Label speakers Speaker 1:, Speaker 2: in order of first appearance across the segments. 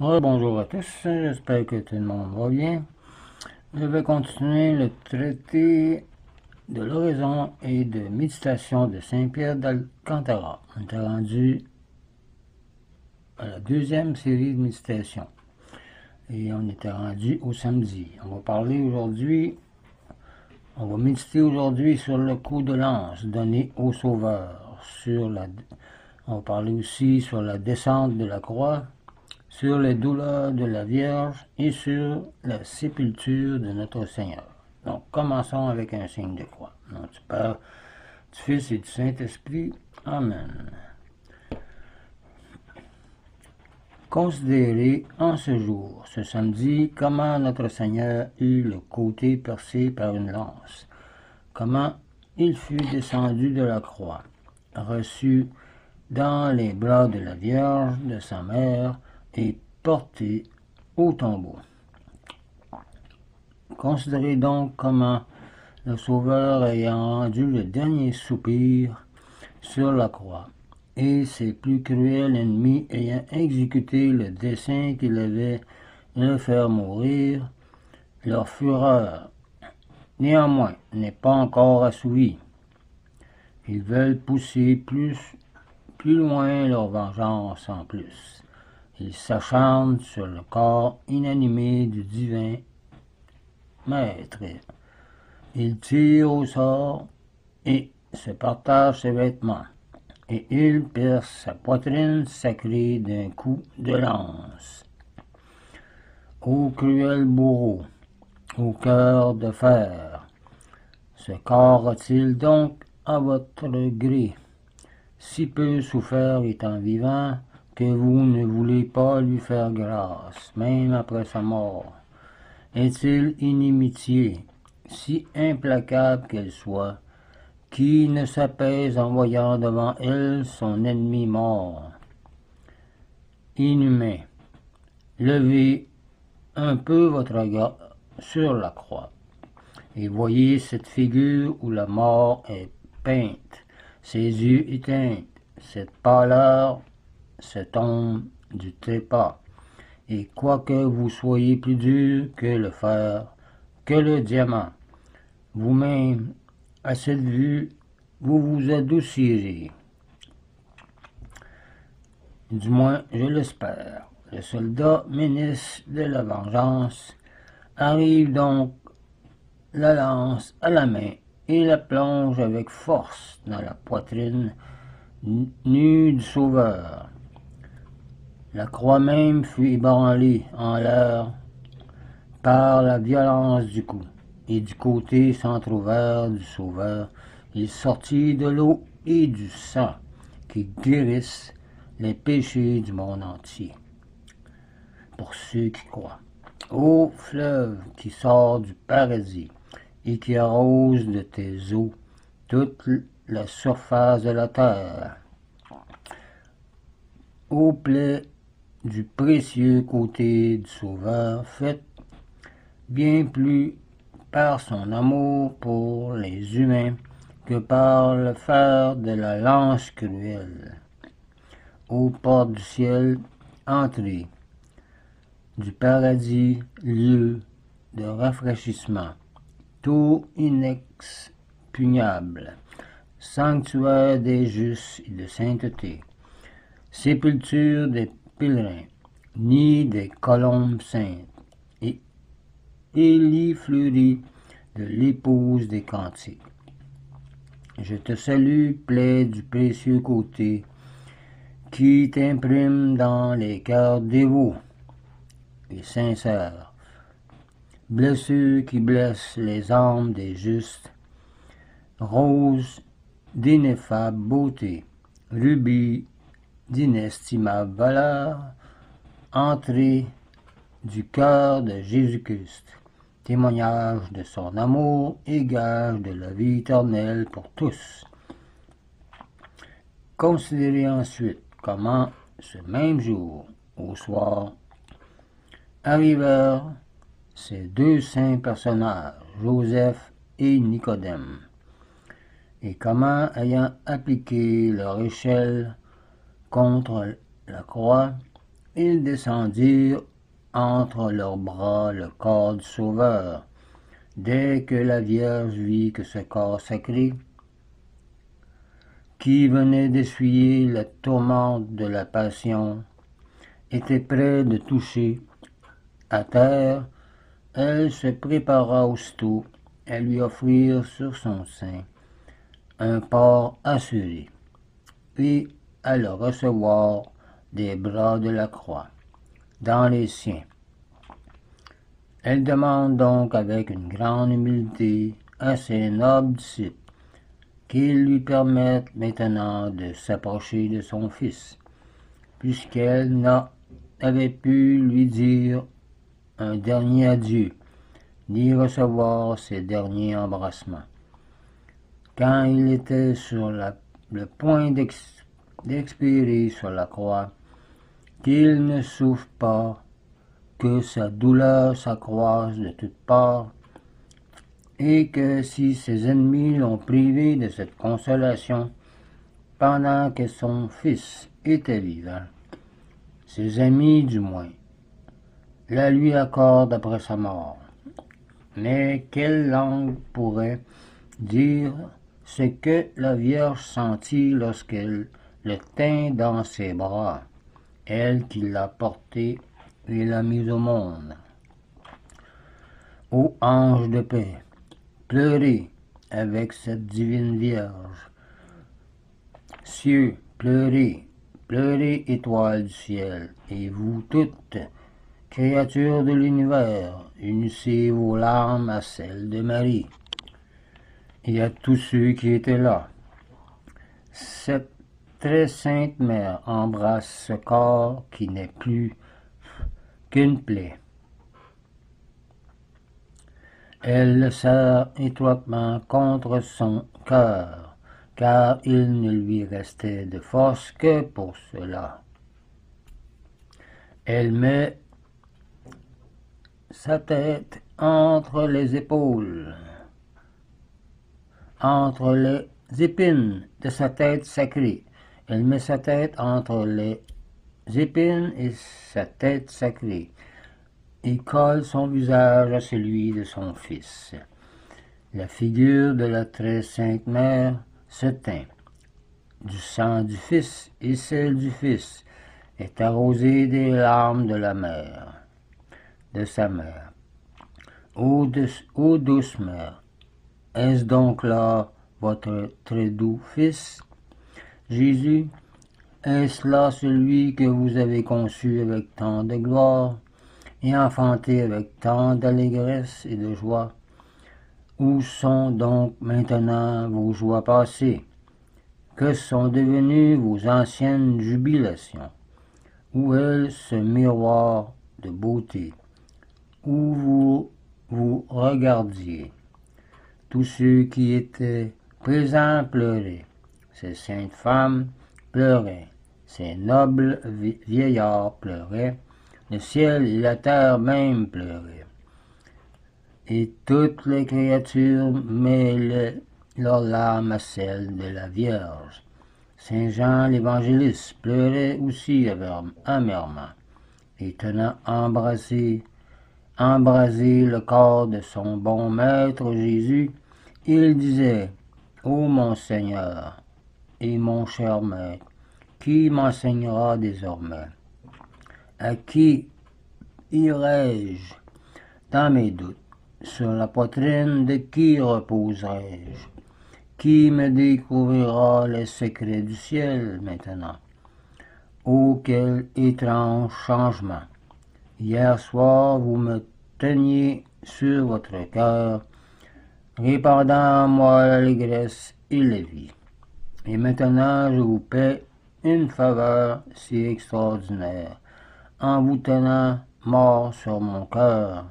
Speaker 1: Bonjour à tous, j'espère que tout le monde va bien. Je vais continuer le traité de l'oraison et de méditation de Saint-Pierre d'Alcantara. On est rendu à la deuxième série de méditation et on était rendu au samedi. On va méditer aujourd'hui sur le coup de lance donné au Sauveur. On va parler aussi sur la descente de la croix, sur les douleurs de la Vierge et sur la sépulture de notre Seigneur. Donc, commençons avec un signe de croix. Au nom du Père, du Fils et du Saint-Esprit. Amen. Considérez en ce jour, ce samedi, comment notre Seigneur eut le côté percé par une lance, comment il fut descendu de la croix, reçu dans les bras de la Vierge, de sa mère, et porté au tombeau. Considérez donc comment le Sauveur ayant rendu le dernier soupir sur la croix, et ses plus cruels ennemis ayant exécuté le dessein qu'il avait de le faire mourir, leur fureur, néanmoins, n'est pas encore assouvie. Ils veulent pousser plus loin leur vengeance en plus. Ils s'acharnent sur le corps inanimé du divin Maître. Ils tirent au sort et se partagent ses vêtements, et ils percent sa poitrine sacrée d'un coup de lance. Ô cruel bourreau, au cœur de fer, ce corps a-t-il donc à votre gré, si peu souffert étant vivant, que vous ne voulez pas lui faire grâce, même après sa mort? Est-il inimitié, si implacable qu'elle soit, qui ne s'apaise en voyant devant elle son ennemi mort? Inhumain, levez un peu votre regard sur la croix, et voyez cette figure où la mort est peinte, ses yeux éteints, cette pâleur, cette ombre du trépas. Et quoique vous soyez plus dur que le fer, que le diamant, vous-même, à cette vue, vous vous adoucirez. Du moins, je l'espère. Le soldat ministre de la vengeance arrive donc la lance à la main et la plonge avec force dans la poitrine nue du Sauveur. La croix même fut ébranlée en l'air par la violence du coup, et du côté s'entrouvert du Sauveur, il sortit de l'eau et du sang qui guérissent les péchés du monde entier. Pour ceux qui croient. Ô fleuve qui sort du paradis et qui arrose de tes eaux toute la surface de la terre, ô plaie du précieux côté du Sauveur, faites bien plus par son amour pour les humains que par le fer de la lance cruelle. Ô porte du ciel, entrez, du paradis, lieu de rafraîchissement, tout inexpugnable, sanctuaire des justes et de sainteté, sépulture des pèlerins, nid des colombes saintes, et lit fleuri de l'épouse des cantiques. Je te salue, plaie du précieux côté, qui t'imprime dans les cœurs dévots et sincères, blessure qui blesse les âmes des justes, rose d'ineffable beauté, rubis d'inestimable valeur, entrée du cœur de Jésus-Christ, témoignage de son amour et gage de la vie éternelle pour tous. Considérez ensuite comment, ce même jour, au soir, arrivèrent ces deux saints personnages, Joseph et Nicodème, et comment, ayant appliqué leur échelle contre la croix, ils descendirent entre leurs bras le corps du Sauveur. Dès que la Vierge vit que ce corps sacré, qui venait d'essuyer la tourmente de la passion, était près de toucher à terre, elle se prépara aussitôt à lui offrir sur son sein un port assuré, et à le recevoir des bras de la croix, dans les siens. Elle demande donc avec une grande humilité à ses nobles disciples qu'ils lui permettent maintenant de s'approcher de son Fils, puisqu'elle n'avait pu lui dire un dernier adieu, ni recevoir ses derniers embrassements. Quand il était sur le point d'expirer sur la croix, qu'il ne souffre pas, que sa douleur s'accroisse de toutes parts, et que si ses ennemis l'ont privé de cette consolation pendant que son Fils était vivant, ses amis du moins la lui accordent après sa mort. Mais quelle langue pourrait dire ce que la Vierge sentit lorsqu'elle le tint dans ses bras, elle qui l'a porté et l'a mis au monde? Ô ange de paix, pleurez avec cette divine Vierge. Cieux, pleurez, pleurez, étoiles du ciel, et vous toutes, créatures de l'univers, unissez vos larmes à celles de Marie. Et à tous ceux qui étaient là. Cette très sainte mère embrasse ce corps qui n'est plus qu'une plaie. Elle le serre étroitement contre son cœur, car il ne lui restait de force que pour cela. Elle met sa tête entre les épaules, entre les épines de sa tête sacrée. Elle met sa tête entre les épines et sa tête sacrée, et colle son visage à celui de son Fils. La figure de la très sainte mère se teint. Du sang du Fils et celle du Fils est arrosée des larmes de la mère, de sa mère. Ô douce mère, est-ce donc là votre très doux Fils, Jésus? Est-ce là celui que vous avez conçu avec tant de gloire et enfanté avec tant d'allégresse et de joie? Où sont donc maintenant vos joies passées? Que sont devenues vos anciennes jubilations? Où est ce miroir de beauté? Où vous regardiez? Tous ceux qui étaient présents pleuraient. Ces saintes femmes pleuraient. Ces nobles vieillards pleuraient. Le ciel et la terre même pleuraient. Et toutes les créatures mêlaient leurs larmes à celles de la Vierge. Saint Jean l'évangéliste pleurait aussi amèrement, et tenant embrasé le corps de son bon maître Jésus, il disait: Ô mon Seigneur et mon cher maître, qui m'enseignera désormais? À qui irai-je dans mes doutes? Sur la poitrine de qui reposerai-je? Qui me découvrira les secrets du ciel maintenant? Oh, quel étrange changement! Hier soir, vous me teniez sur votre cœur, répandant en moi l'allégresse et la vie. Et maintenant, je vous paie une faveur si extraordinaire, en vous tenant mort sur mon cœur.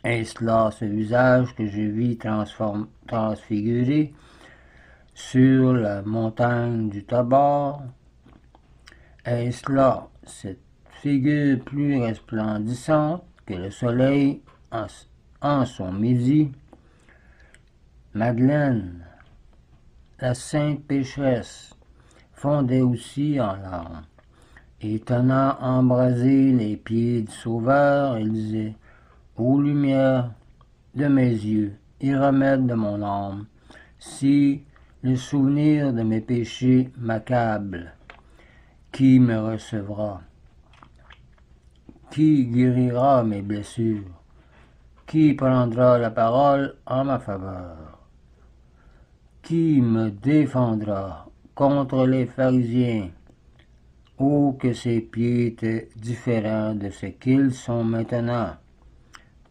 Speaker 1: Est-ce là ce visage que je vis transfiguré sur la montagne du Tabor? Est-ce là cette figure plus resplendissante que le soleil en son midi? Madeleine, la sainte pécheresse, fondait aussi en larmes. Et tenant embrasés les pieds du Sauveur, il disait, ô lumière de mes yeux et remède de mon âme, si le souvenir de mes péchés m'accable, qui me recevra? Qui guérira mes blessures? Qui prendra la parole en ma faveur? Qui me défendra contre les pharisiens? Oh, que ces pieds étaient différents de ce qu'ils sont maintenant,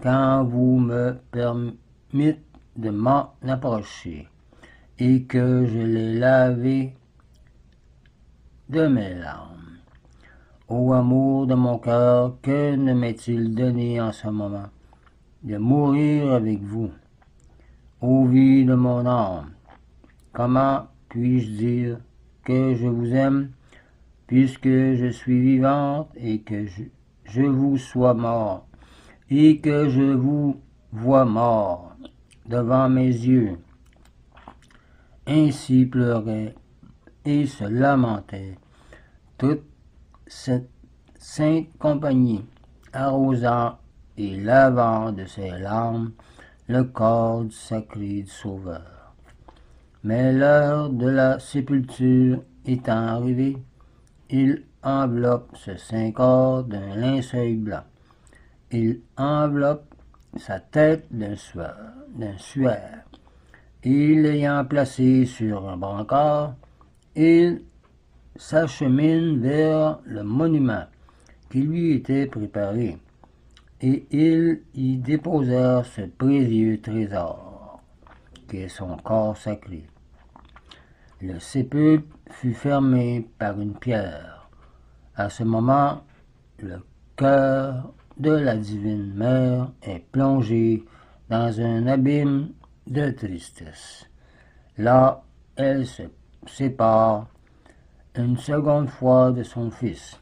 Speaker 1: quand vous me permettez de m'en approcher, et que je l'ai lavé de mes larmes. Ô amour de mon cœur, que ne m'est-il donné en ce moment de mourir avec vous? Ô vie de mon âme, comment puis-je dire que je vous aime, puisque je suis vivante et que je vous sois mort, et que je vous vois mort devant mes yeux? Ainsi pleurait et se lamentait toute cette sainte compagnie, arrosant et lavant de ses larmes le corps du sacré du Sauveur. Mais l'heure de la sépulture étant arrivée, il enveloppe ce saint corps d'un linceul blanc. Il enveloppe sa tête d'un suaire. Et l'ayant placé sur un brancard, il s'achemine vers le monument qui lui était préparé, et ils y déposèrent ce précieux trésor, qui est son corps sacré. Le sépulcre fut fermé par une pierre. À ce moment, le cœur de la divine mère est plongé dans un abîme de tristesse. Là, elle se sépare une seconde fois de son fils.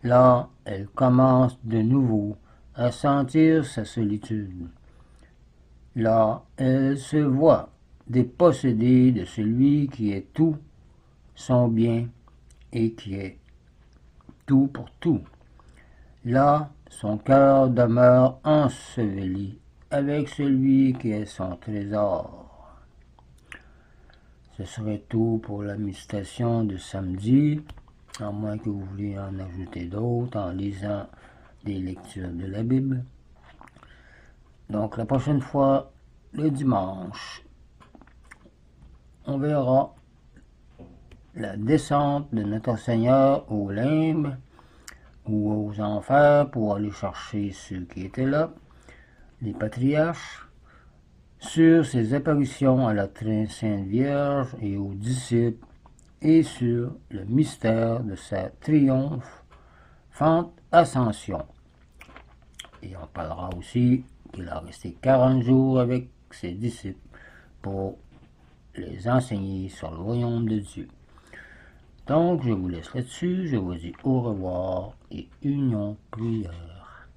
Speaker 1: Là, elle commence de nouveau à sentir sa solitude. Là, elle se voit dépossédée de celui qui est tout son bien et qui est tout pour tout. Là, son cœur demeure enseveli avec celui qui est son trésor. Ce serait tout pour la méditation de samedi, à moins que vous vouliez en ajouter d'autres en lisant des lectures de la Bible. Donc la prochaine fois, le dimanche, on verra la descente de notre Seigneur aux limbes ou aux enfers pour aller chercher ceux qui étaient là, les patriarches, sur ses apparitions à la très Sainte Vierge et aux disciples, et sur le mystère de sa triomphante ascension. Et on parlera aussi qu'il a resté 40 jours avec ses disciples pour les enseigner sur le royaume de Dieu. Donc, je vous laisse là-dessus, je vous dis au revoir et union prière.